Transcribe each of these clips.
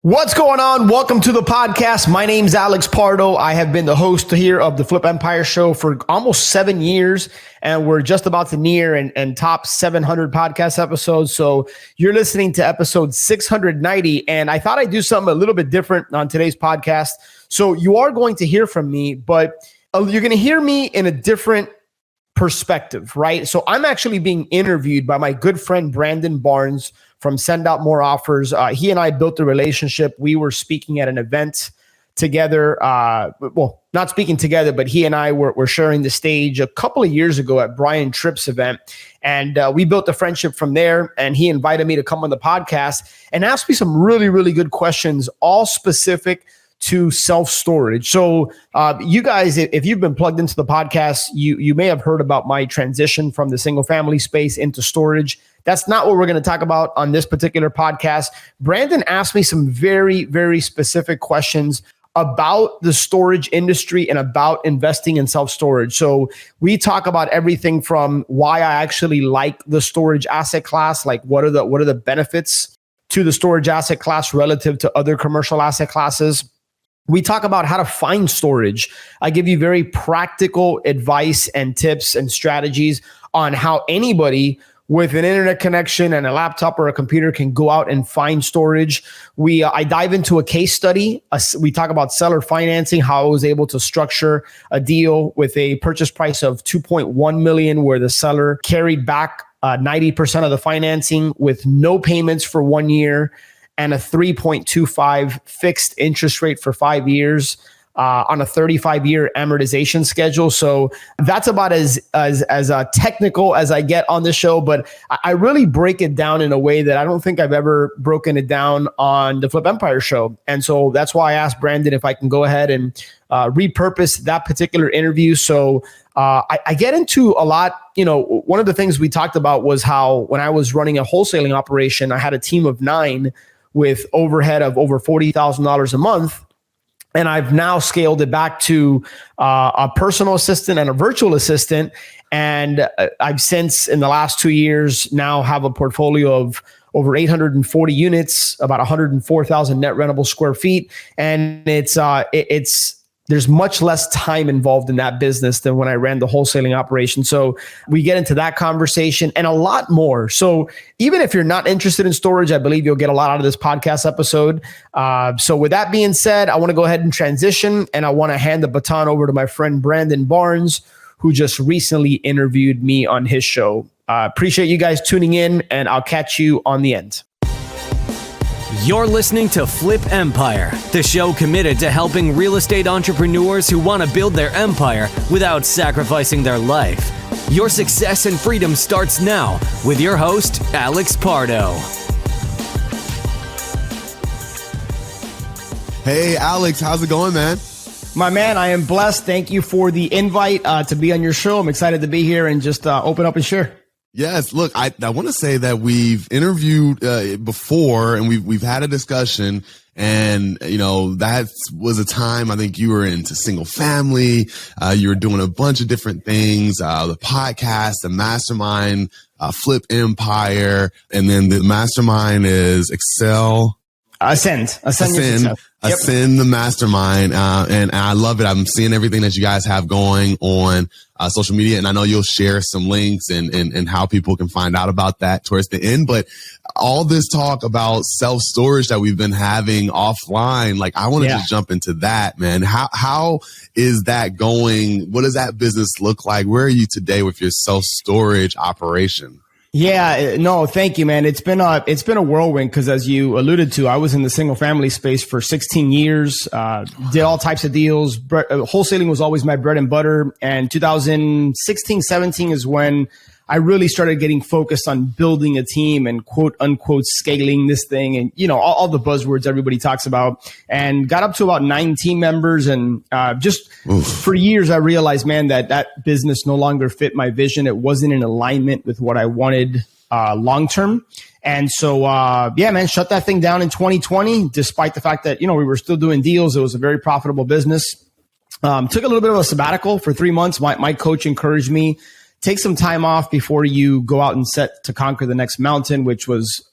What's going on? Welcome to the podcast. My name's Alex Pardo. I have been the host here of the Flip Empire Show for almost 7 years, and we're just about to near and top 700 podcast episodes. So you're listening to episode 690, and I thought I'd do something a little bit different on today's podcast. So you are going to hear from me, but you're going to hear me in a different perspective, right? So I'm actually being interviewed by my good friend, Brandon Barnes from Send Out More Offers. He and I built a relationship. We were speaking at an event together. Well, not speaking together, but he and I were sharing the stage a couple of years ago at Brian Tripp's event. And we built a friendship from there. And he invited me to come on the podcast and ask me some really, really good questions, all specific to self-storage. So you guys, if you've been plugged into the podcast, you may have heard about my transition from the single family space into storage. That's not what we're going to talk about on this particular podcast. Brandon asked me some very, very specific questions about the storage industry and about investing in self-storage. So we talk about everything from why I actually like the storage asset class, like what are the benefits to the storage asset class relative to other commercial asset classes. We talk about how to find storage. I give you very practical advice and tips and strategies on how anybody with an internet connection and a laptop or a computer can go out and find storage. I dive into a case study. We talk about seller financing, how I was able to structure a deal with a purchase price of $2.1 million, where the seller carried back 90% of the financing with no payments for 1 year and a 3.25 fixed interest rate for 5 years. On a 35-year amortization schedule. So that's about as technical as I get on the show, but I really break it down in a way that I don't think I've ever broken it down on the Flip Empire Show. And so that's why I asked Brandon if I can go ahead and repurpose that particular interview. So I get into a lot. You know, one of the things we talked about was how when I was running a wholesaling operation, I had a team of 9 with overhead of over $40,000 a month. And I've now scaled it back to a personal assistant and a virtual assistant. And I've since, in the last 2 years, now have a portfolio of over 840 units, about 104,000 net rentable square feet. And there's much less time involved in that business than when I ran the wholesaling operation. So we get into that conversation and a lot more. So even if you're not interested in storage, I believe you'll get a lot out of this podcast episode. So with that being said, I want to go ahead and transition, and I want to hand the baton over to my friend Brandon Barnes, who just recently interviewed me on his show. Appreciate you guys tuning in, and I'll catch you on the end. You're listening to Flip Empire, the show committed to helping real estate entrepreneurs who want to build their empire without sacrificing their life. Your success and freedom starts now with your host, Alex Pardo. Hey, Alex, how's it going, man? My man, I am blessed. Thank you for the invite to be on your show. I'm excited to be here and just open up and share. Yes. Look, I want to say that we've interviewed before, and we've had a discussion, and you know that was a time I think you were into single family. You were doing a bunch of different things, the podcast, the mastermind, Flip Empire, and then the mastermind is Ascend the mastermind. And I love it. I'm seeing everything that you guys have going on social media. And I know you'll share some links and how people can find out about that towards the end. But all this talk about self-storage that we've been having offline, like I want to just jump into that, man. How is that going? What does that business look like? Where are you today with your self-storage operation? Yeah, no, thank you, man. It's been a whirlwind because, as you alluded to, I was in the single family space for 16 years, did all types of deals. Wholesaling was always my bread and butter. And 2016, 17 is when I really started getting focused on building a team and quote unquote scaling this thing. And, you know, all the buzzwords everybody talks about, and got up to about 9 team members. And for years, I realized, man, that business no longer fit my vision. It wasn't in alignment with what I wanted long term. And so, man, shut that thing down in 2020, despite the fact that, you know, we were still doing deals. It was a very profitable business. Took a little bit of a sabbatical for 3 months. My coach encouraged me, take some time off before you go out and set to conquer the next mountain, which was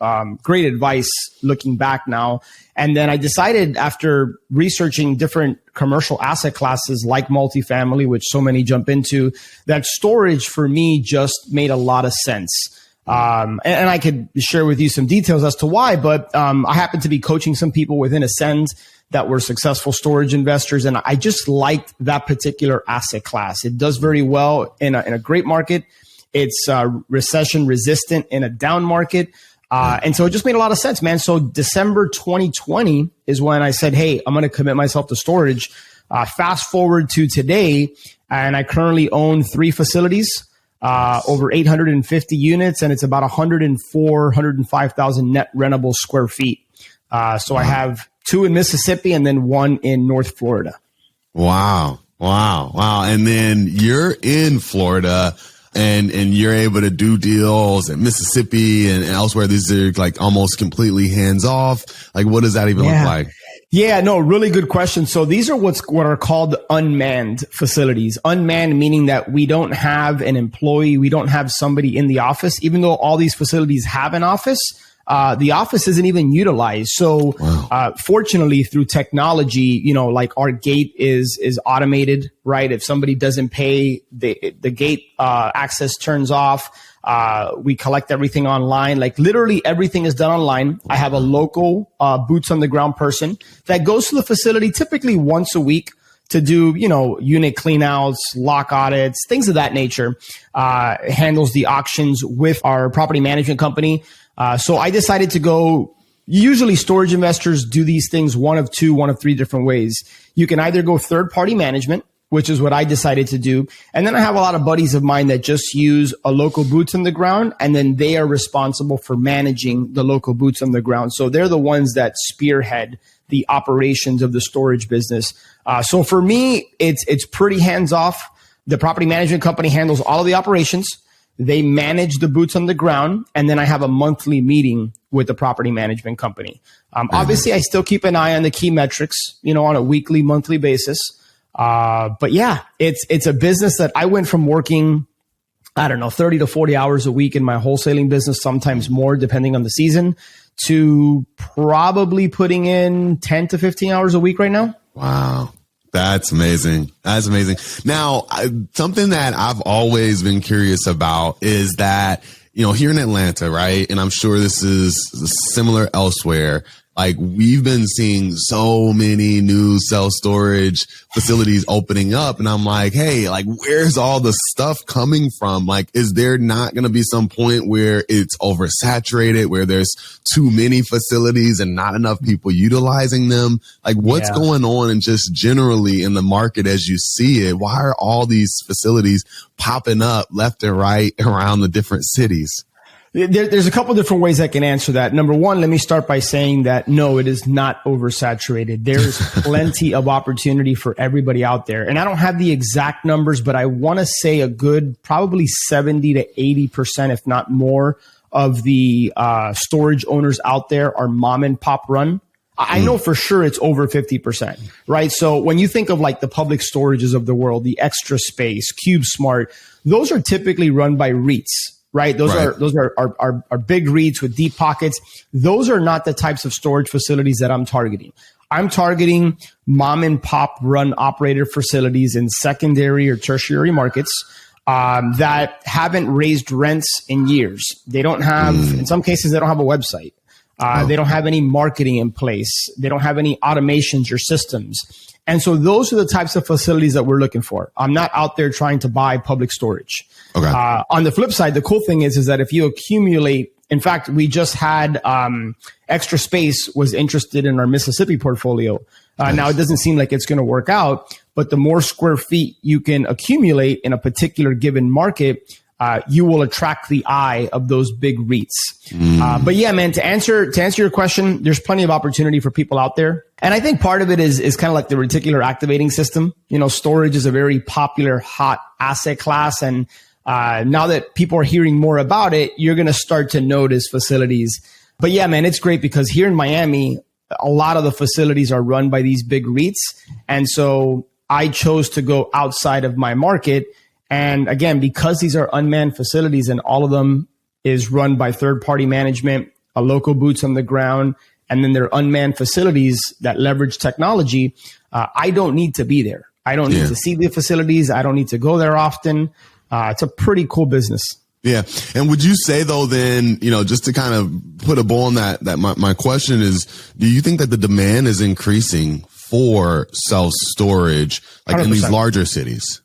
great advice looking back now. And then I decided after researching different commercial asset classes like multifamily, which so many jump into, that storage for me just made a lot of sense. And I could share with you some details as to why, but I happen to be coaching some people within Ascend that were successful storage investors. And I just liked that particular asset class. It does very well in a great market. It's recession resistant in a down market. And so it just made a lot of sense, man. So December 2020 is when I said, hey, I'm going to commit myself to storage. Fast forward to today, and I currently own 3 facilities, over 850 units, and it's about 105,000 net rentable square feet. So I have 2 in Mississippi and then 1 in North Florida. Wow. And then you're in Florida. And you're able to do deals in Mississippi and elsewhere. These are like almost completely hands off. Like, what does that even look like? Yeah, no, really good question. So these are what are called unmanned facilities. Unmanned meaning that we don't have an employee, we don't have somebody in the office, even though all these facilities have an office. The office isn't even utilized. So, fortunately through technology, like our gate is automated, right? If somebody doesn't pay, the gate, access turns off. We collect everything online. Like literally everything is done online. I have a local, boots on the ground person that goes to the facility typically once a week to do, unit cleanouts, lock audits, things of that nature, handles the auctions with our property management company. So I decided to go, usually storage investors do these things one of 3 different ways. You can either go third party management, which is what I decided to do. And then I have a lot of buddies of mine that just use a local boots on the ground, and then they are responsible for managing the local boots on the ground. So they're the ones that spearhead the operations of the storage business. So for me, it's pretty hands off. The property management company handles all of the operations. They manage the boots on the ground, and then I have a monthly meeting with the property management company. Obviously, I still keep an eye on the key metrics, on a weekly, monthly basis. But yeah, it's a business that I went from working, 30 to 40 hours a week in my wholesaling business, sometimes more depending on the season, to probably putting in 10 to 15 hours a week right now. Wow. That's amazing. Now, something that I've always been curious about is that, here in Atlanta, right? And I'm sure this is similar elsewhere. Like we've been seeing so many new self-storage facilities opening up. And I'm like, hey, like where's all the stuff coming from? Like, is there not going to be some point where it's oversaturated, where there's too many facilities and not enough people utilizing them? Like what's going on and just generally in the market as you see it? Why are all these facilities popping up left and right around the different cities? There's a couple different ways I can answer that. Number one, let me start by saying that no, it is not oversaturated. There's plenty of opportunity for everybody out there. And I don't have the exact numbers, but I want to say a good probably 70 to 80%, if not more, of the storage owners out there are mom and pop run. I know for sure it's over 50%, right? So when you think of like the public storages of the world, the Extra Space, CubeSmart, those are typically run by REITs. Right. Those are big REITs with deep pockets. Those are not the types of storage facilities that I'm targeting. I'm targeting mom and pop run operator facilities in secondary or tertiary markets that haven't raised rents in years. They don't have, in some cases, they don't have a website. They don't have any marketing in place. They don't have any automations or systems. And so those are the types of facilities that we're looking for. I'm not out there trying to buy public storage. Okay. On the flip side, the cool thing is that if you accumulate, in fact, we just had Extra Space was interested in our Mississippi portfolio. Nice. Now, it doesn't seem like it's going to work out, but the more square feet you can accumulate in a particular given market, you will attract the eye of those big REITs. But yeah, man, to answer your question, there's plenty of opportunity for people out there. And I think part of it is kind of like the reticular activating system. Storage is a very popular, hot asset class. And now that people are hearing more about it, you're going to start to notice facilities. But yeah, man, it's great because here in Miami, a lot of the facilities are run by these big REITs. And so I chose to go outside of my market. And again, because these are unmanned facilities and all of them is run by third-party management, a local boots on the ground, and then they're unmanned facilities that leverage technology, I don't need to be there. I don't need to see the facilities. I don't need to go there often. It's a pretty cool business. Yeah. And would you say though, then, just to kind of put a bow on that my question is, do you think that the demand is increasing for self-storage, like 100%. In these larger cities?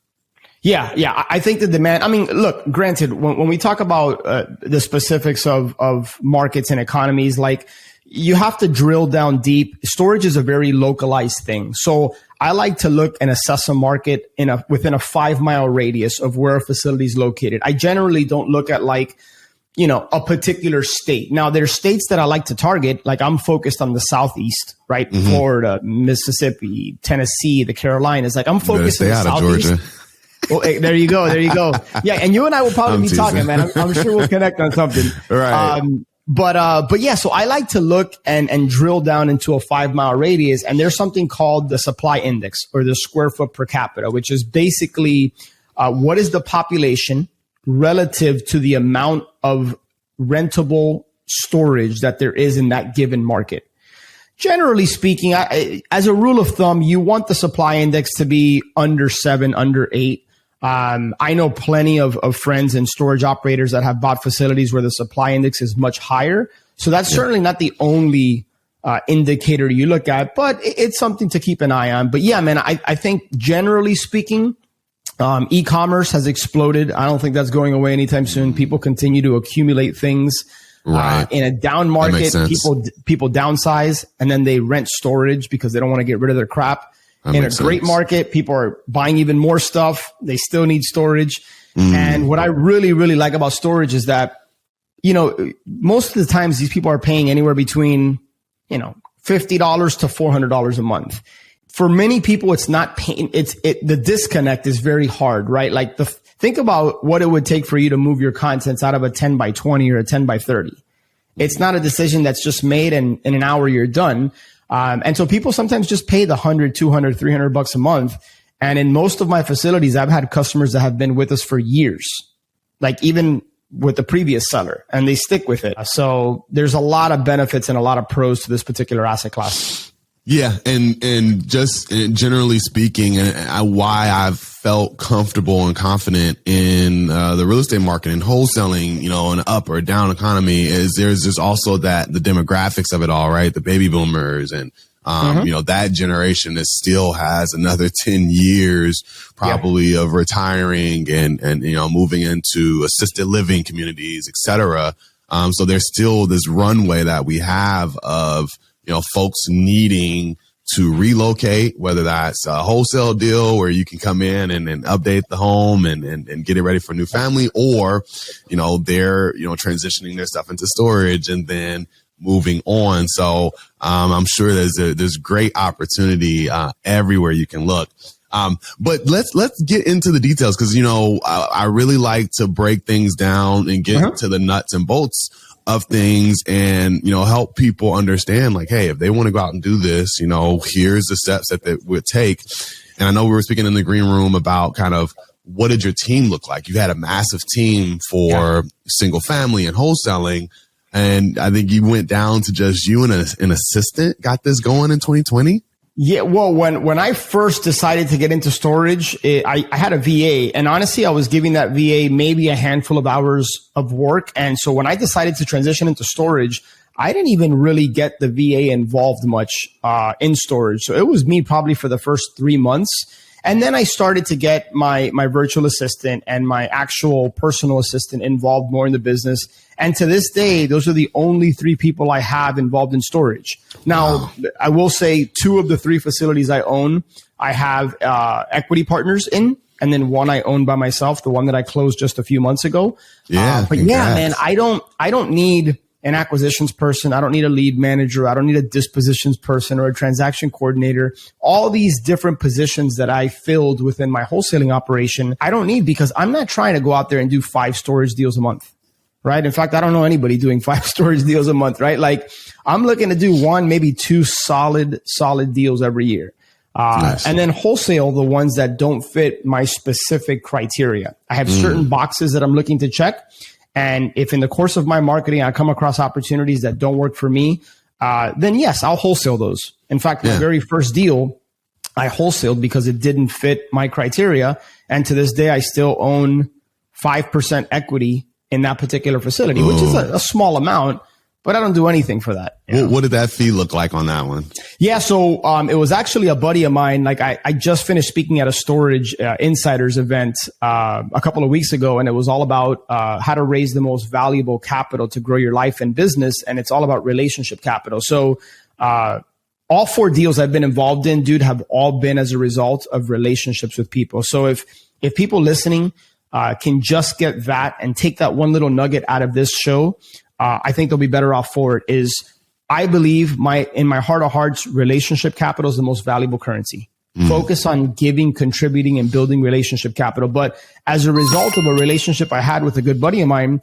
Yeah. I think the demand, look, granted, when we talk about the specifics of markets and economies, like you have to drill down deep. Storage is a very localized thing. So I like to look and assess a market within a 5-mile radius of where a facility is located. I generally don't look at a particular state. Now there's states that I like to target. Like I'm focused on the Southeast, right? Mm-hmm. Florida, Mississippi, Tennessee, the Carolinas. Like I'm focused on the Southeast. Georgia. Oh, hey, there you go. Yeah. And you and I will probably be talking, man. I'm sure we'll connect on something. Right. But yeah, so I like to look and drill down into a 5-mile radius. And there's something called the supply index or the square foot per capita, which is basically what is the population relative to the amount of rentable storage that there is in that given market. Generally speaking, as a rule of thumb, you want the supply index to be under 7, under 8. I know plenty of friends and storage operators that have bought facilities where the supply index is much higher. So that's certainly not the only indicator you look at, but it's something to keep an eye on. But yeah, man, I think generally speaking, e-commerce has exploded. I don't think that's going away anytime soon. People continue to accumulate things. Right. In a down market, people downsize and then they rent storage because they don't want to get rid of their crap. In a great market, people are buying even more stuff. They still need storage. And what I really, really like about storage is that, most of the times these people are paying anywhere between, $50 to $400 a month. For many people, it's not paying. The disconnect is very hard, right? Like think about what it would take for you to move your contents out of a 10 by 20 or a 10 by 30. It's not a decision that's just made and in an hour you're done. And so people sometimes just pay the $100, $200, $300 a month. And in most of my facilities, I've had customers that have been with us for years, like even with the previous seller, and they stick with it. So there's a lot of benefits and a lot of pros to this particular asset class. Yeah. And just generally speaking, and why I've felt comfortable and confident in the real estate market and wholesaling, an up or down economy is there's just also the demographics of it all, right? The baby boomers and, that generation that still has another 10 years probably of retiring and, moving into assisted living communities, et cetera. So there's still this runway that we have of, folks needing to relocate, whether that's a wholesale deal where you can come in and update the home and get it ready for a new family, or, they're, transitioning their stuff into storage and then moving on. So, I'm sure there's great opportunity, everywhere you can look. But let's get into the details because, I really like to break things down and get to the nuts and bolts of things and, help people understand like, hey, if they want to go out and do this, here's the steps that they would take. And I know we were speaking in the green room about kind of what did your team look like? You had a massive team for single family and wholesaling. And I think you went down to just you and an assistant got this going in 2020. Yeah, well, when I first decided to get into storage, I had a VA, and honestly, I was giving that VA maybe a handful of hours of work. And so when I decided to transition into storage, I didn't even really get the VA involved much in storage. So it was me probably for the first 3 months. And then I started to get my virtual assistant and my actual personal assistant involved more in the business. And to this day, those are the only 3 people I have involved in storage. Now, I will say 2 of the 3 facilities I own, I have equity partners in, and then 1 I own by myself, the one that I closed just a few months ago. Yeah, but yeah, man, I don't need an acquisitions person. I don't need a lead manager. I don't need a dispositions person or a transaction coordinator. All these different positions that I filled within my wholesaling operation, I don't need because I'm not trying to go out there and do 5 storage deals a month, right? In fact, I don't know anybody doing 5 storage deals a month, right? Like I'm looking to do 1, maybe 2 solid deals every year. Nice. And then wholesale the ones that don't fit my specific criteria. I have certain boxes that I'm looking to check. And if in the course of my marketing, I come across opportunities that don't work for me, then yes, I'll wholesale those. In fact, my very first deal, I wholesaled because it didn't fit my criteria. And to this day, I still own 5% equity in that particular facility, which is a small amount, but I don't do anything for that. What did that fee look like on that one? Yeah. So, it was actually a buddy of mine. Like I just finished speaking at a storage insiders event, a couple of weeks ago, and it was all about, how to raise the most valuable capital to grow your life and business. And it's all about relationship capital. So, all 4 deals I've been involved in, dude, have all been as a result of relationships with people. So if people listening, can just get that and take that one little nugget out of this show, I think they'll be better off for it. Is I believe in my heart of hearts, relationship capital is the most valuable currency. Focus on giving, contributing, and building relationship capital. But as a result of a relationship I had with a good buddy of mine,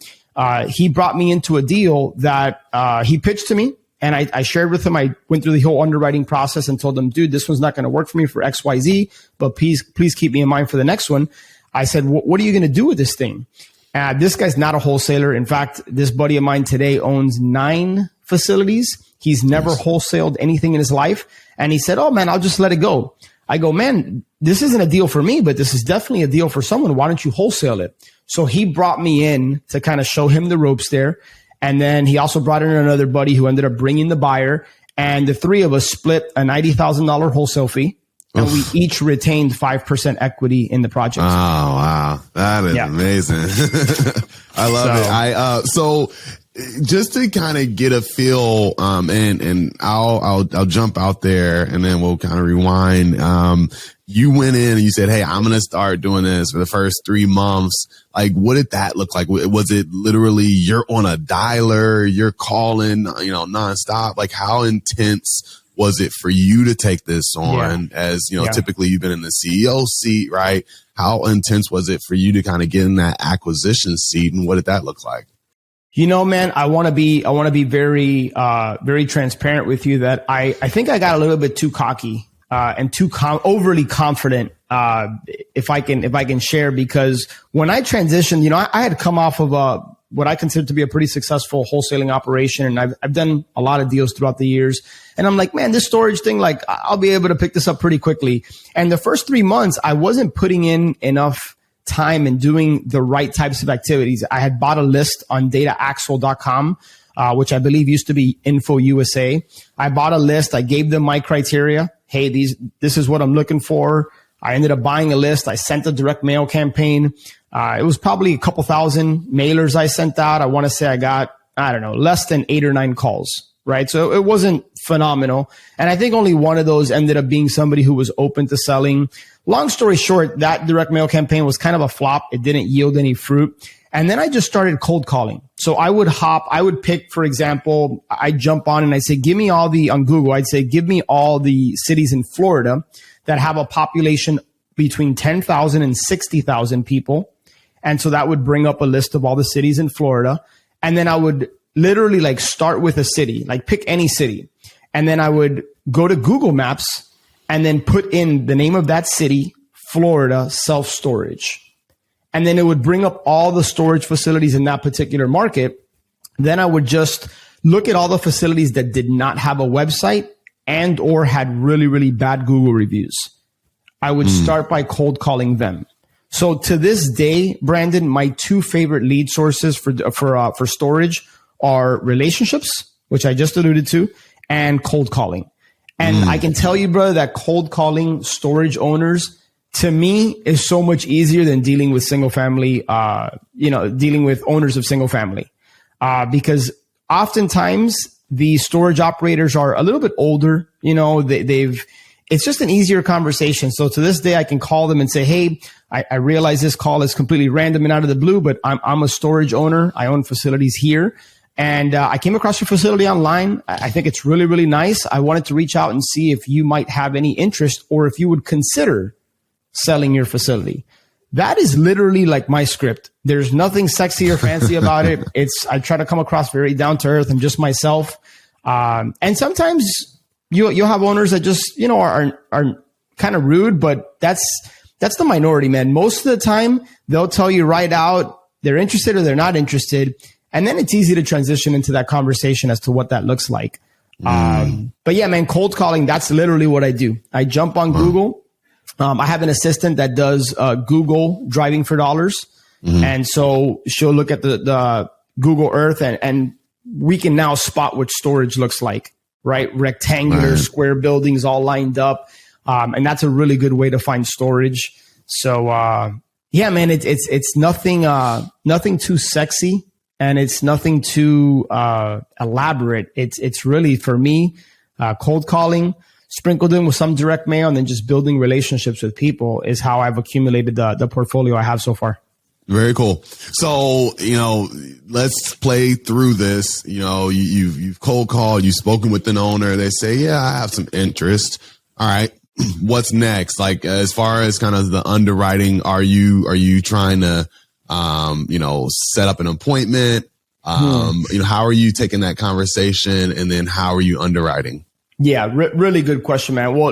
he brought me into a deal that he pitched to me. And I shared with him, I went through the whole underwriting process and told him, dude, this one's not going to work for me for XYZ, but please keep me in mind for the next one. I said, what are you going to do with this thing? This guy's not a wholesaler. In fact, this buddy of mine today owns 9 facilities. He's never wholesaled anything in his life. And he said, oh man, I'll just let it go. I go, man, this isn't a deal for me, but this is definitely a deal for someone. Why don't you wholesale it? So he brought me in to kind of show him the ropes there. And then he also brought in another buddy who ended up bringing the buyer. And the 3 of us split a $90,000 wholesale fee. And we each retained 5% equity in the project. Oh, wow. That is amazing. I love it. So just to kind of get a feel, and I'll jump out there and then we'll kind of rewind. You went in and you said, hey, I'm going to start doing this for the first 3 months. Like, what did that look like? Was it literally you're on a dialer, you're calling, nonstop? Like, how intense was it for you to take this on as, typically you've been in the CEO seat, right? How intense was it for you to kind of get in that acquisition seat, and what did that look like? Man, I want to be very, very transparent with you that I think I got a little bit too cocky, and too overly confident, if I can share, because when I transitioned, I had come off of what I consider to be a pretty successful wholesaling operation. And I've done a lot of deals throughout the years. And I'm like, man, this storage thing, like I'll be able to pick this up pretty quickly. And the first 3 months, I wasn't putting in enough time and doing the right types of activities. I had bought a list on dataaxle.com, which I believe used to be Info USA. I bought a list. I gave them my criteria. Hey, this is what I'm looking for. I ended up buying a list. I sent a direct mail campaign. It was probably a couple thousand mailers I sent out. I want to say I got, less than 8 or 9 calls, right? So it wasn't phenomenal. And I think only one of those ended up being somebody who was open to selling. Long story short, that direct mail campaign was kind of a flop. It didn't yield any fruit. And then I just started cold calling. So I would pick, for example, I'd jump on and I'd say, on Google, I'd say, give me all the cities in Florida that have a population between 10,000 and 60,000 people. And so that would bring up a list of all the cities in Florida. And then I would literally start with a city, pick any city. And then I would go to Google Maps and then put in the name of that city, Florida self-storage. And then it would bring up all the storage facilities in that particular market. Then I would just look at all the facilities that did not have a website and or had really, really bad Google reviews. I would start by cold calling them. So to this day, Brandon, my 2 favorite lead sources for storage are relationships, which I just alluded to, and cold calling. And I can tell you, brother, that cold calling storage owners, to me, is so much easier than dealing with single family, dealing with owners of single family. Because oftentimes the storage operators are a little bit older, it's just an easier conversation. So to this day, I can call them and say, hey, I realize this call is completely random and out of the blue, but I'm a storage owner. I own facilities here. And I came across your facility online. I think it's really, really nice. I wanted to reach out and see if you might have any interest or if you would consider selling your facility. That is literally like my script. There's nothing sexy or fancy about it. I try to come across very down to earth. I'm just myself. And sometimes you'll have owners that just, are kind of rude, but that's the minority, man. Most of the time they'll tell you right out, they're interested or they're not interested. And then it's easy to transition into that conversation as to what that looks like. But yeah, man, cold calling, that's literally what I do. I jump on Google. I have an assistant that does Google driving for dollars. And so she'll look at the Google Earth and we can now spot what storage looks like, right? Rectangular, square buildings all lined up. And that's a really good way to find storage. So, yeah, man, it's nothing, nothing too sexy and it's nothing too, elaborate. It's really for me, cold calling, sprinkled in with some direct mail and then just building relationships with people is how I've accumulated the portfolio I have so far. Very cool. So, let's play through this. You've cold called, you've spoken with an owner. They say, yeah, I have some interest. All right. What's next? Like, as far as kind of the underwriting, are you trying to, set up an appointment? How are you taking that conversation? And then how are you underwriting? Yeah. Really good question, man. Well,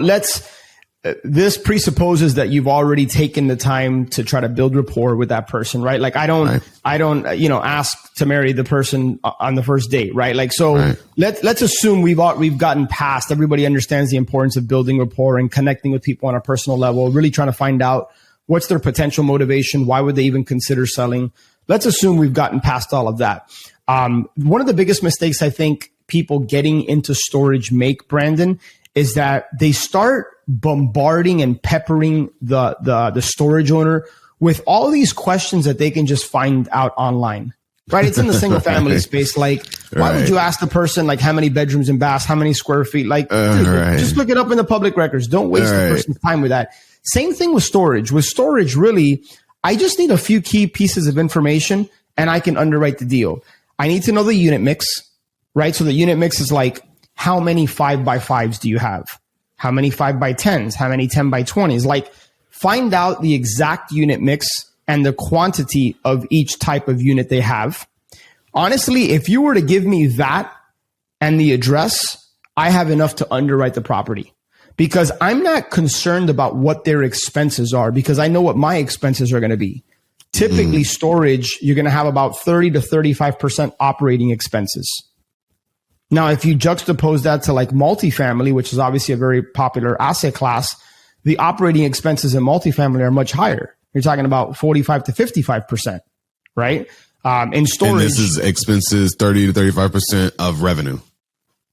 this presupposes that you've already taken the time to try to build rapport with that person, right? Like I don't, ask to marry the person on the first date, right? Like, so let's assume we've gotten past, everybody understands the importance of building rapport and connecting with people on a personal level, really trying to find out what's their potential motivation. Why would they even consider selling? Let's assume we've gotten past all of that. One of the biggest mistakes I think people getting into storage make, Brandon, is that they start bombarding and peppering the storage owner with all these questions that they can just find out online, right? It's in the single family space. Like, why would you ask the person, like, how many bedrooms and baths, how many square feet? Like, just look it up in the public records. Don't waste the person's time with that. Same thing with storage. With storage, really, I just need a few key pieces of information and I can underwrite the deal. I need to know the unit mix, right? So the unit mix is like, how many 5x5s do you have? How many 5x10s? How many 10x20s? Like, find out the exact unit mix and the quantity of each type of unit they have. Honestly, if you were to give me that and the address, I have enough to underwrite the property because I'm not concerned about what their expenses are because I know what my expenses are going to be. Typically, storage, you're going to have about 30 to 35% operating expenses. Now, if you juxtapose that to like multifamily, which is obviously a very popular asset class, the operating expenses in multifamily are much higher. You're talking about 45 to 55%, right? In storage. And this is expenses 30 to 35% of revenue.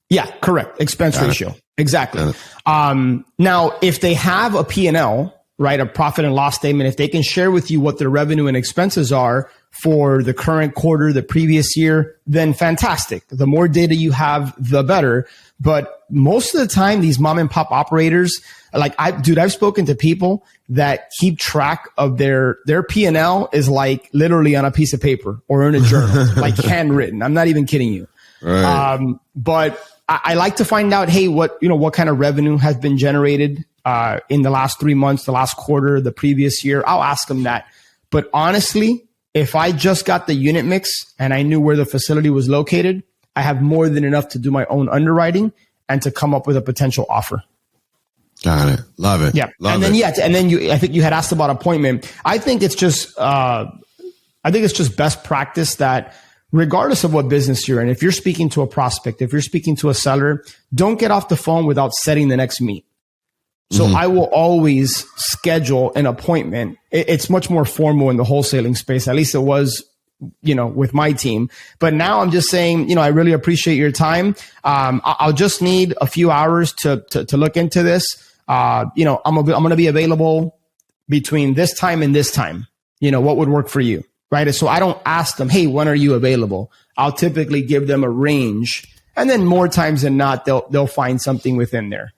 Yeah, correct. Expense ratio. Exactly. Now, if they have a P&L, right, a profit and loss statement, if they can share with you what their revenue and expenses are for the current quarter, the previous year, then fantastic. The more data you have, the better. But most of the time, these mom and pop operators, like I've spoken to people that keep track of their P&L is like literally on a piece of paper or in a journal, like handwritten. I'm not even kidding you. Right. But I like to find out, hey, what kind of revenue has been generated in the last 3 months, the last quarter, the previous year. I'll ask them that. But honestly, if I just got the unit mix and I knew where the facility was located, I have more than enough to do my own underwriting and to come up with a potential offer. Got it. Love it. Yeah. Love and then, it. and then I think you had asked about appointment. I think it's just best practice that regardless of what business you're in, if you're speaking to a prospect, if you're speaking to a seller, don't get off the phone without setting the next meet. So I will always schedule an appointment. It's much more formal in the wholesaling space. At least it was, with my team. But now I'm just saying, I really appreciate your time. I'll just need a few hours to look into this. I'm going to be available between this time and this time. What would work for you, right? So I don't ask them, hey, when are you available? I'll typically give them a range, and then more times than not, they'll find something within there.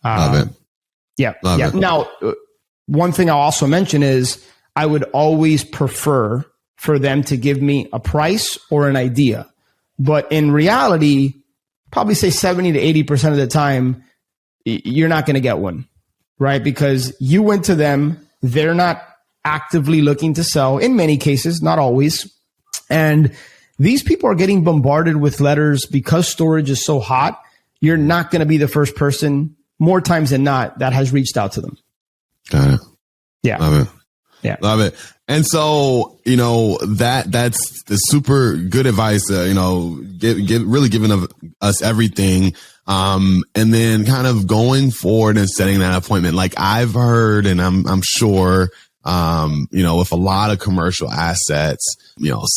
Love it. Yeah. Yeah. Now, one thing I'll also mention is I would always prefer for them to give me a price or an idea. But in reality, probably say 70 to 80% of the time, you're not going to get one, right? Because you went to them. They're not actively looking to sell in many cases, not always. And these people are getting bombarded with letters because storage is so hot. You're not going to be the first person more times than not that has reached out to them. Got it. Yeah. Love it. Yeah. Love it. And so, that's the super good advice, really giving us everything. And then kind of going forward and setting that appointment. Like I've heard, and I'm sure, with a lot of commercial assets,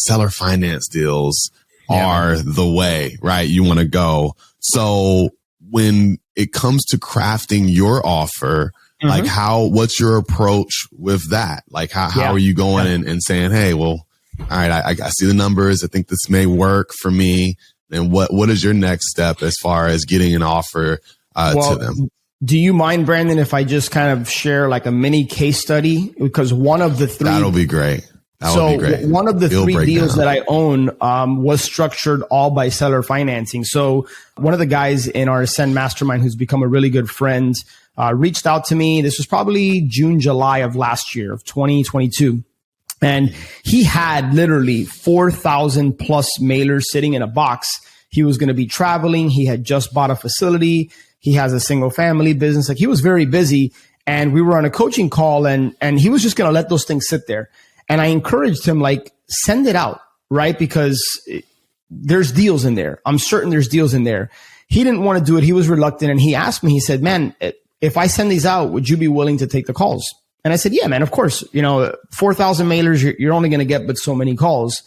seller finance deals are the way, right? You want to go. So when it comes to crafting your offer, like what's your approach with that? Like how are you going and saying, hey, well, all right, I see the numbers. I think this may work for me. And what is your next step as far as getting an offer to them? Do you mind, Brandon, if I just kind of share like a mini case study? Because one of the three... That'll be great. One of the three deals that I own was structured all by seller financing. So one of the guys in our Ascend Mastermind, who's become a really good friend, reached out to me. This was probably June, July of last year, of 2022. And he had literally 4,000 plus mailers sitting in a box. He was going to be traveling. He had just bought a facility. He has a single family business. Like he was very busy, and we were on a coaching call, and he was just going to let those things sit there. And I encouraged him, like, send it out, right? Because there's deals in there. I'm certain there's deals in there. He didn't want to do it. He was reluctant. And he asked me, he said, man, if I send these out, would you be willing to take the calls? And I said, yeah, man, of course. 4,000 mailers, you're only going to get but so many calls.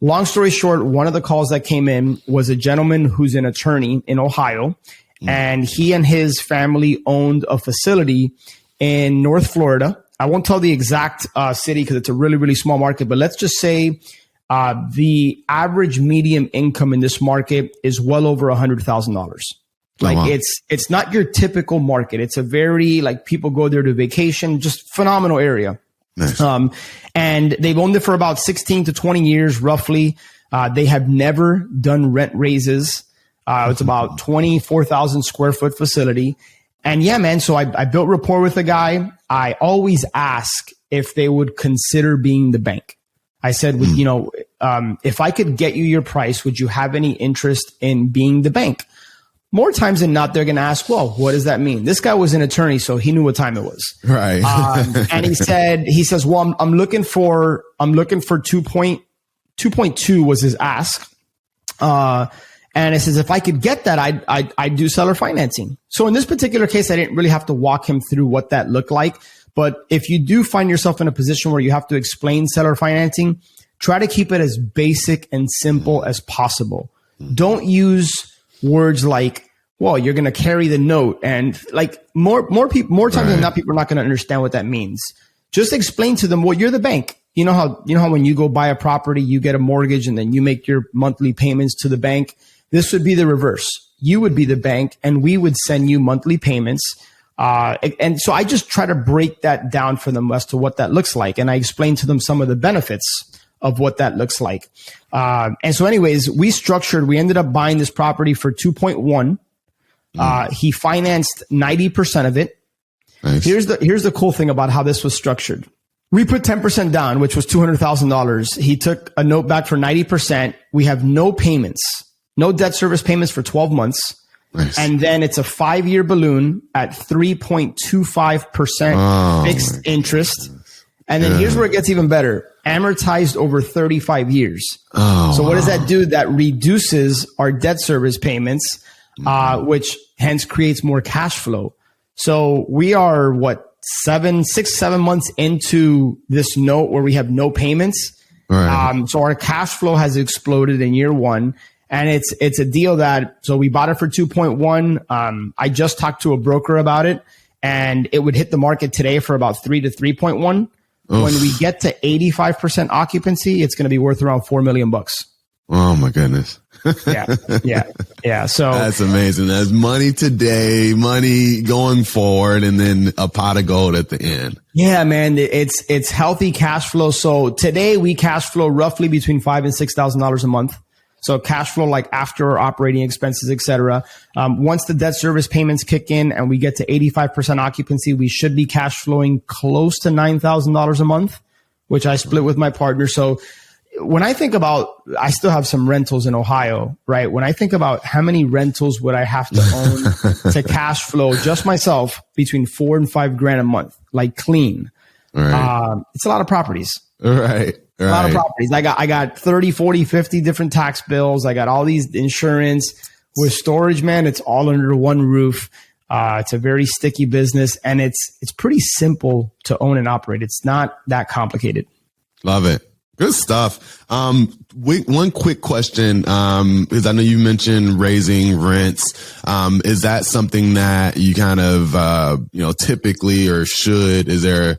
Long story short, one of the calls that came in was a gentleman who's an attorney in Ohio. And he and his family owned a facility in North Florida. I won't tell the exact city because it's a really, really small market, but let's just say the average medium income in this market is well over $100,000. Like it's not your typical market. It's a very, like, people go there to vacation, just phenomenal area. Nice. And they've owned it for about 16 to 20 years, roughly. They have never done rent raises. It's about 24,000 square foot facility. And yeah, man, so I built rapport with the guy. I always ask if they would consider being the bank. I said, if I could get you your price, would you have any interest in being the bank? More times than not, they're going to ask, well, what does that mean? This guy was an attorney, so he knew what time it was. Right. And he says, well, I'm looking for 2.2 was his ask. And it says, if I could get that, I'd do seller financing. So in this particular case, I didn't really have to walk him through what that looked like. But if you do find yourself in a position where you have to explain seller financing, try to keep it as basic and simple as possible. Don't use words like, well, you're going to carry the note. And like more times than not, people are not going to understand what that means. Just explain to them, well, you're the bank. You know how when you go buy a property, you get a mortgage and then you make your monthly payments to the bank. This would be the reverse. You would be the bank and we would send you monthly payments. And so I just try to break that down for them as to what that looks like. And I explain to them some of the benefits of what that looks like. And so anyways, we ended up buying this property for 2.1. He financed 90% of it. Nice. Here's the cool thing about how this was structured. We put 10% down, which was $200,000. He took a note back for 90%. We have no payments, no debt service payments for 12 months. Nice. And then it's a 5-year balloon at 3.25% fixed interest. And then here's where it gets even better. Amortized over 35 years. So what does that do? That reduces our debt service payments, which hence creates more cash flow. So we are 6-7 months into this note where we have no payments. Right. So our cash flow has exploded in year one. And it's a deal so we bought it for 2.1. I just talked to a broker about it, and it would hit the market today for about 3 to 3.1. When we get to 85% occupancy, it's going to be worth around $4 million. Oh my goodness. Yeah. So that's amazing. That's money today, money going forward, and then a pot of gold at the end. Yeah, man, it's healthy cash flow. So today we cash flow roughly between $5,000 and $6,000 a month. So cash flow, like after operating expenses, et cetera. Once the debt service payments kick in and we get to 85% occupancy, we should be cash flowing close to $9,000 a month, which I split with my partner. So when I think about, I still have some rentals in Ohio, right? When I think about how many rentals would I have to own to cash flow just myself between $4,000 and $5,000 a month, like clean. Right. It's a lot of properties. Right. A lot of properties. I got 30, 40, 50 different tax bills. I got all these insurance. With storage, man, it's all under one roof. It's a very sticky business, and it's pretty simple to own and operate. It's not that complicated. Love it. Good stuff. One quick question, because I know you mentioned raising rents. Is that something that you kind of, typically or should? Is there,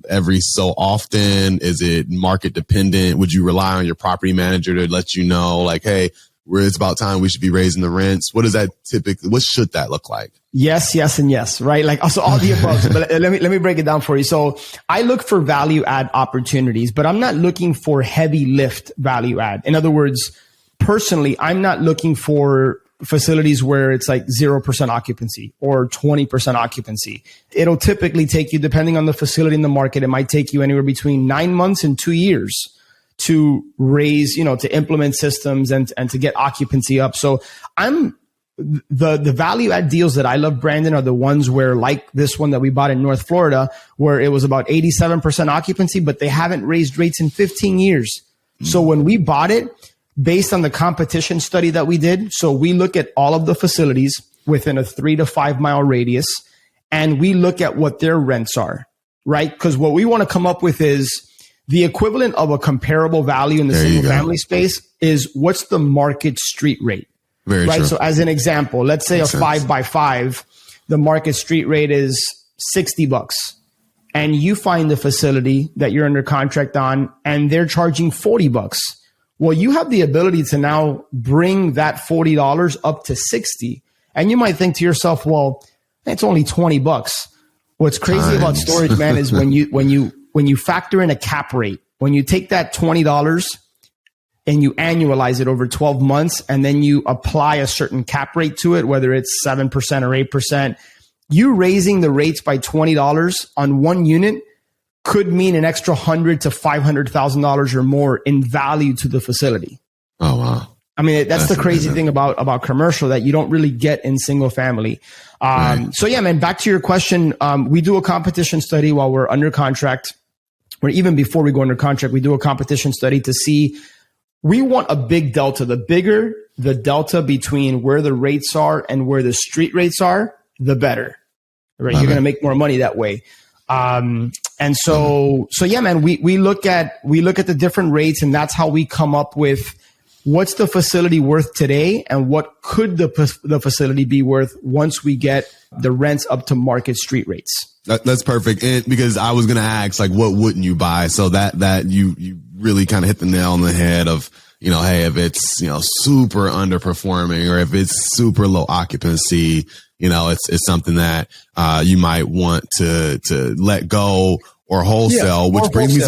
every so often? Is it market dependent? Would you rely on your property manager to let you know, like, hey, it's about time we should be raising the rents? What should that look like? Yes, and yes, right? Like also all the above. But let me break it down for you. So I look for value add opportunities, but I'm not looking for heavy lift value add. In other words, personally, I'm not looking for facilities where it's like 0% occupancy or 20% occupancy. It'll typically take you, depending on the facility in the market, it might take you anywhere between 9 months and 2 years to raise, to implement systems and to get occupancy up. So the value add deals that I love, Brandon, are the ones where, like this one that we bought in North Florida, where it was about 87% occupancy, but they haven't raised rates in 15 years. So when we bought it, based on the competition study that we did, so we look at all of the facilities within a 3 to 5 mile radius, and we look at what their rents are, right? Because what we want to come up with is the equivalent of a comparable value in the single family space is what's the market street rate. Very right. True. So as an example, let's say Makes a 5x5, the market street rate is $60, and you find the facility that you're under contract on and they're charging $40. Well, you have the ability to now bring that $40 up to $60. And you might think to yourself, well, it's only $20. What's crazy about storage, man, is when you factor in a cap rate, when you take that $20 and you annualize it over 12 months, and then you apply a certain cap rate to it, whether it's 7% or 8%, you raising the rates by $20 on one unit could mean an extra $100,000 to $500,000 or more in value to the facility. Oh, wow. I mean, that's the crazy thing about commercial that you don't really get in single family. Right. So yeah, man, back to your question. We do a competition study while we're under contract, or even before we go under contract, we do a competition study to see, we want a big delta. The bigger the delta between where the rates are and where the street rates are, the better, right? You're going to make more money that way. And so yeah, man, we look at the different rates, and that's how we come up with what's the facility worth today and what could the facility be worth once we get the rents up to market street rates. That's perfect. And because I was going to ask, like, what wouldn't you buy? So that you really kind of hit the nail on the head of, hey, if it's, super underperforming, or if it's super low occupancy, it's something that, you might want to let go or wholesale, which brings me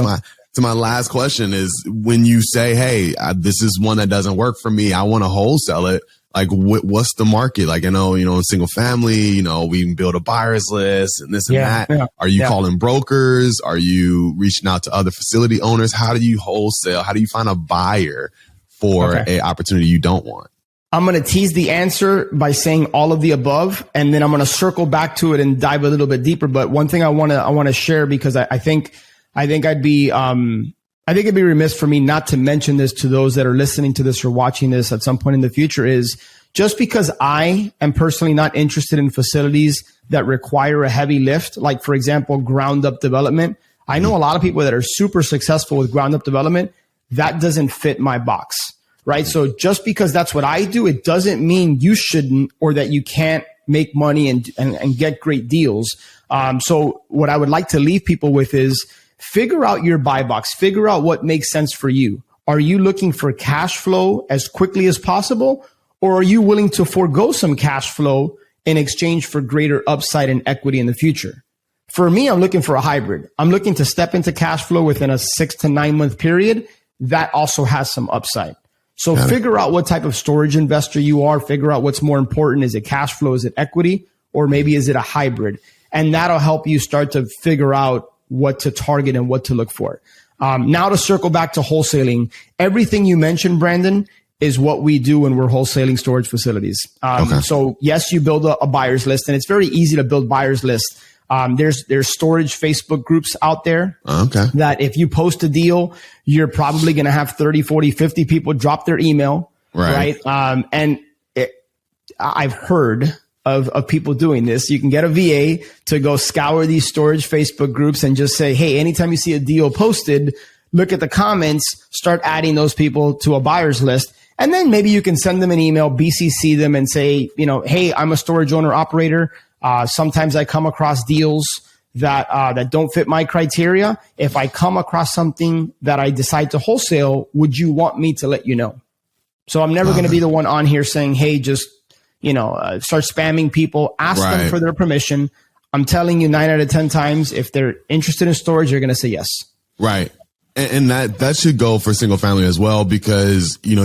to my last question is, when you say, hey, this is one that doesn't work for me, I want to wholesale it. Like, what's the market? Like, I know, in single family, we can build a buyer's list and this and that. Yeah, Are you calling brokers? Are you reaching out to other facility owners? How do you wholesale? How do you find a buyer for a opportunity you don't want? I'm going to tease the answer by saying all of the above, and then I'm going to circle back to it and dive a little bit deeper. But one thing I want to share, because I think it'd be remiss for me not to mention this to those that are listening to this or watching this at some point in the future, is just because I am personally not interested in facilities that require a heavy lift, like, for example, ground up development. I know a lot of people that are super successful with ground up development. That doesn't fit my box, right? So just because that's what I do, it doesn't mean you shouldn't, or that you can't make money and get great deals. So what I would like to leave people with is, figure out your buy box. Figure out what makes sense for you. Are you looking for cash flow as quickly as possible, or are you willing to forego some cash flow in exchange for greater upside and equity in the future? For me, I'm looking for a hybrid. I'm looking to step into cash flow within a 6 to 9 month period. That also has some upside. So figure out what type of storage investor you are. Figure out what's more important. Is it cash flow? Is it equity? Or maybe is it a hybrid? And that'll help you start to figure out what to target and what to look for. Now to circle back to wholesaling, everything you mentioned, Brandon, is what we do when we're wholesaling storage facilities. So yes, you build a buyer's list, and it's very easy to build buyer's lists. There's storage Facebook groups out there that if you post a deal, you're probably going to have 30, 40, 50 people drop their email. Right. And I've heard of people doing this. You can get a VA to go scour these storage Facebook groups and just say, hey, anytime you see a deal posted, look at the comments, start adding those people to a buyer's list. And then maybe you can send them an email, BCC them and say, hey, I'm a storage owner operator. Sometimes I come across deals that don't fit my criteria. If I come across something that I decide to wholesale, would you want me to let you know? So I'm never going to be the one on here saying, hey, just, start spamming people, ask them for their permission. I'm telling you 9 out of 10 times, if they're interested in storage, they're going to say yes. Right. And that should go for single family as well, because, we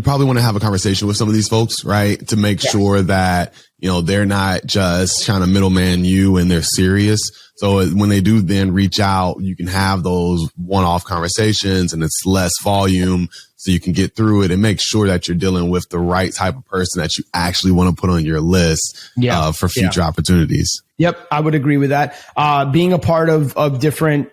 probably want to have a conversation with some of these folks, right? To make sure that, they're not just trying to middleman you and they're serious. So when they do then reach out, you can have those one-off conversations and it's less volume, so you can get through it and make sure that you're dealing with the right type of person that you actually want to put on your list for future opportunities. Yep, I would agree with that. Being a part of different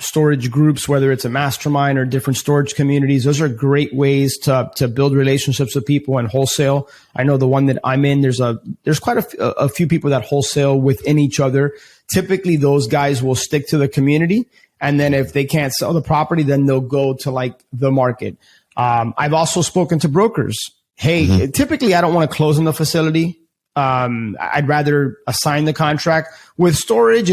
storage groups, whether it's a mastermind or different storage communities, those are great ways to build relationships with people and wholesale. I know the one that I'm in, there's quite a few people that wholesale within each other. Typically, those guys will stick to the community, and then if they can't sell the property, then they'll go to like the market. I've also spoken to brokers. Hey, typically I don't want to close on the facility. I'd rather assign the contract. With storage,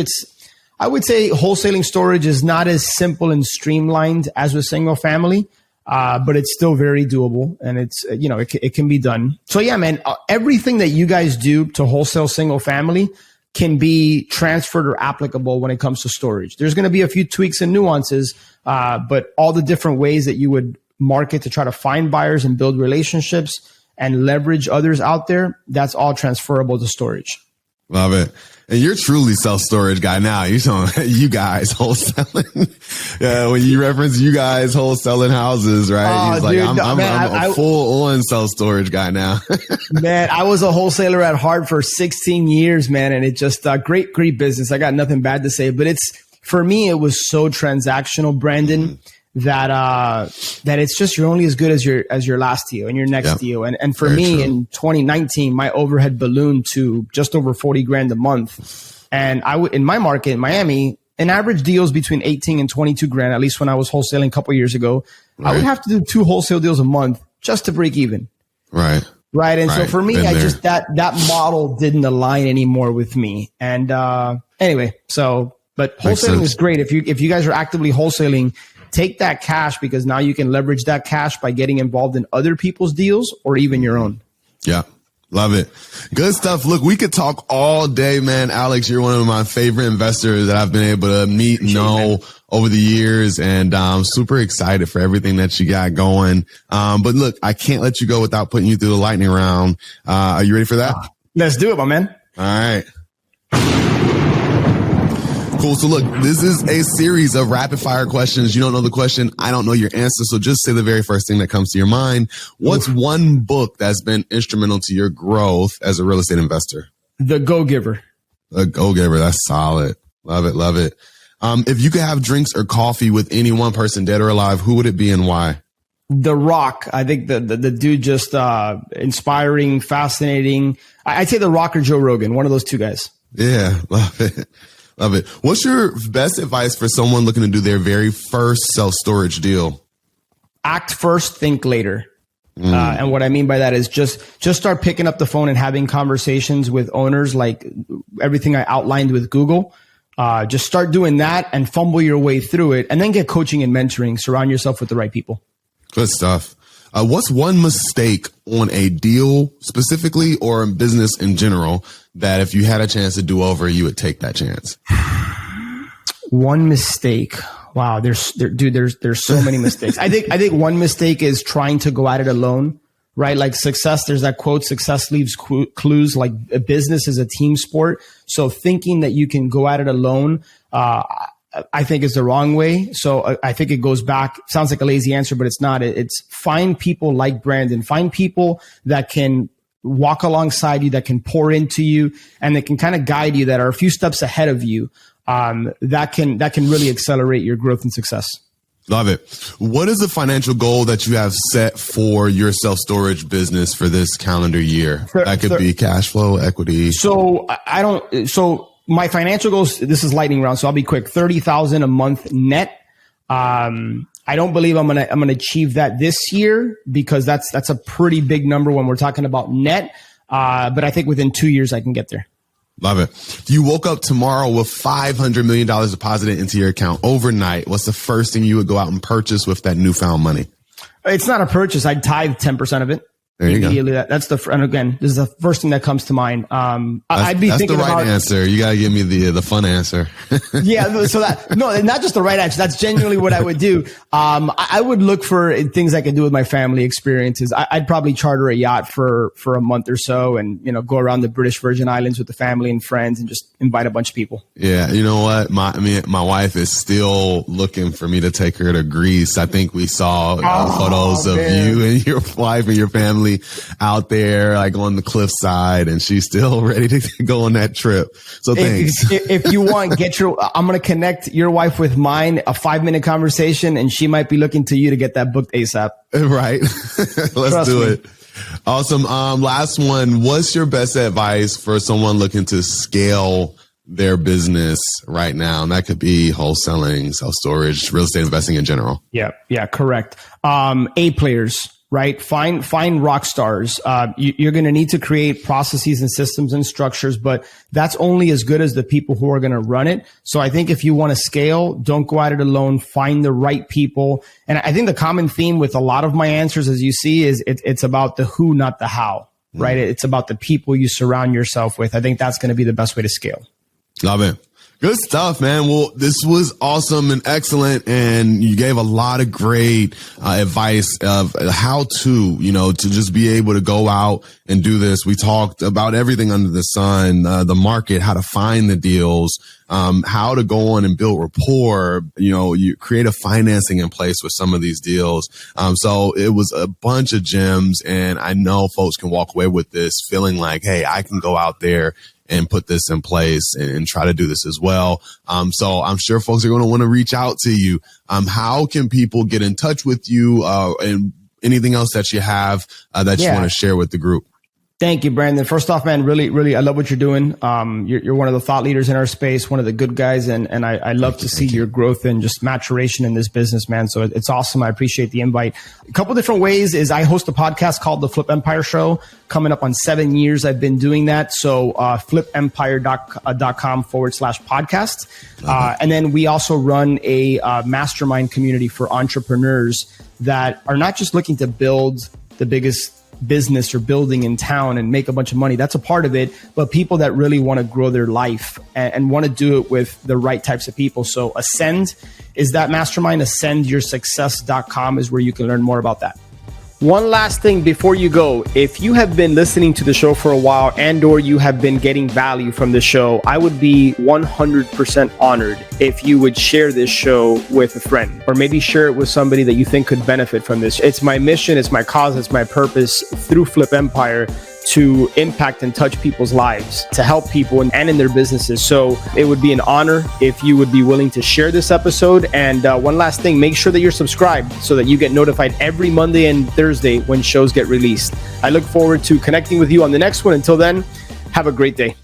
I would say wholesaling storage is not as simple and streamlined as with single family, but it's still very doable, and it's, it can be done. So yeah, man, everything that you guys do to wholesale single family can be transferred or applicable when it comes to storage. There's going to be a few tweaks and nuances, but all the different ways that you would market to try to find buyers and build relationships and leverage others out there, that's all transferable to storage. Love it. And you're truly self-storage guy now. You're talking you guys wholesaling. Yeah, when you reference you guys wholesaling houses, right? He's like, dude, I'm a full-on self-storage guy now. Man, I was a wholesaler at heart for 16 years, man. And it just great business. I got nothing bad to say, but for me, it was so transactional, Brandon, that it's just, you're only as good as your last deal and your next deal. And for me, in 2019, my overhead ballooned to just over 40 grand a month. And in my market in Miami, an average deal is between 18 and 22 grand, at least when I was wholesaling a couple of years ago. Right. I would have to do 2 wholesale deals a month just to break even. Right. And so for me, that model didn't align anymore with me. And anyway, but wholesaling is great. If you guys are actively wholesaling, take that cash, because now you can leverage that cash by getting involved in other people's deals or even your own. Yeah. Love it. Good stuff. Look, we could talk all day, man. Alex, you're one of my favorite investors that I've been able to meet and know over the years. And I'm super excited for everything that you got going. But look, I can't let you go without putting you through the lightning round. Are you ready for that? Let's do it, my man. All right. Cool. So look, this is a series of rapid fire questions. You don't know the question, I don't know your answer. So just say the very first thing that comes to your mind. What's one book that's been instrumental to your growth as a real estate investor? The Go-Giver. The Go-Giver. That's solid. Love it. Love it. If you could have drinks or coffee with any one person, dead or alive, who would it be and why? The Rock. I think the dude just inspiring, fascinating. I'd say The Rock or Joe Rogan, one of those two guys. Yeah. Love it. Love it. What's your best advice for someone looking to do their very first self-storage deal? Act first, think later. And what I mean by that is just start picking up the phone and having conversations with owners, like everything I outlined with Google. Just start doing that and fumble your way through it, and then get coaching and mentoring. Surround yourself with the right people. Good stuff. What's one mistake on a deal specifically, or in business in general, that if you had a chance to do over, you would take that chance? One mistake. Wow. There's so many mistakes. I think one mistake is trying to go at it alone, right? Like success, there's that quote, success leaves clues. Like a business is a team sport. So thinking that you can go at it alone, I think is the wrong way. So I think it goes back, sounds like a lazy answer, but it's not. It's find people like Brandon, find people that can walk alongside you, that can pour into you, and that can kind of guide you, that are a few steps ahead of you. That can really accelerate your growth and success. Love it. What is the financial goal that you have set for your self-storage business for this calendar year? That could be cash flow, equity. So my financial goals, this is lightning round, so I'll be quick. 30,000 a month net. I don't believe I'm gonna achieve that this year because that's a pretty big number when we're talking about net. But I think within 2 years I can get there. Love it. If you woke up tomorrow with $500 million deposited into your account overnight, what's the first thing you would go out and purchase with that newfound money? It's not a purchase. I'd tithe 10% of it. There you go. That's and again, this is the first thing that comes to mind. I'd be that's thinking the right answer. You got to give me the fun answer. Yeah. So not just the right answer. That's genuinely what I would do. I would look for things I can do with my family experiences. I'd probably charter a yacht for a month or so and, go around the British Virgin Islands with the family and friends and just invite a bunch of people. Yeah. You know what? My wife is still looking for me to take her to Greece. I think we saw photos of you and your wife and your family out there, like on the cliffside, and she's still ready to go on that trip. So thanks. If you want, I'm going to connect your wife with mine, a 5-minute conversation, and she might be looking to you to get that booked ASAP. Right. Let's do it. Awesome. Last one. What's your best advice for someone looking to scale their business right now? And that could be wholesaling, self-storage, real estate investing in general. Yeah, correct. A players. Right. Find rock stars. You're going to need to create processes and systems and structures, but that's only as good as the people who are going to run it. So I think if you want to scale, don't go at it alone. Find the right people. And I think the common theme with a lot of my answers, as you see, is it's about the who, not the how, right? It's about the people you surround yourself with. I think that's going to be the best way to scale. Love it. Good stuff, man. Well, this was awesome and excellent. And you gave a lot of great advice of how to just be able to go out and do this. We talked about everything under the sun, the market, how to find the deals, how to go on and build rapport. You create a financing in place with some of these deals. So it was a bunch of gems. And I know folks can walk away with this feeling like, hey, I can go out there and put this in place and try to do this as well. So I'm sure folks are going to want to reach out to you. How can people get in touch with you and anything else that you have that you want to share with the group? Thank you, Brandon. First off, man, really, I love what you're doing. You're one of the thought leaders in our space, one of the good guys, and I love to see your growth and just maturation in this business, man. So it's awesome. I appreciate the invite. A couple different ways is I host a podcast called The Flip Empire Show. Coming up on 7 years, I've been doing that. So flipempire.com/podcast. And then we also run a mastermind community for entrepreneurs that are not just looking to build the biggest business or building in town and make a bunch of money. That's a part of it, but people that really want to grow their life and want to do it with the right types of people. So Ascend is that mastermind. AscendYourSuccess.com is where you can learn more about that. One last thing before you go, if you have been listening to the show for a while and or you have been getting value from the show, I would be 100% honored if you would share this show with a friend or maybe share it with somebody that you think could benefit from this. It's my mission, it's my cause, it's my purpose through Flip Empire to impact and touch people's lives, to help people and in their businesses. So it would be an honor if you would be willing to share this episode. And one last thing, make sure that you're subscribed so that you get notified every Monday and Thursday when shows get released. I look forward to connecting with you on the next one. Until then, have a great day.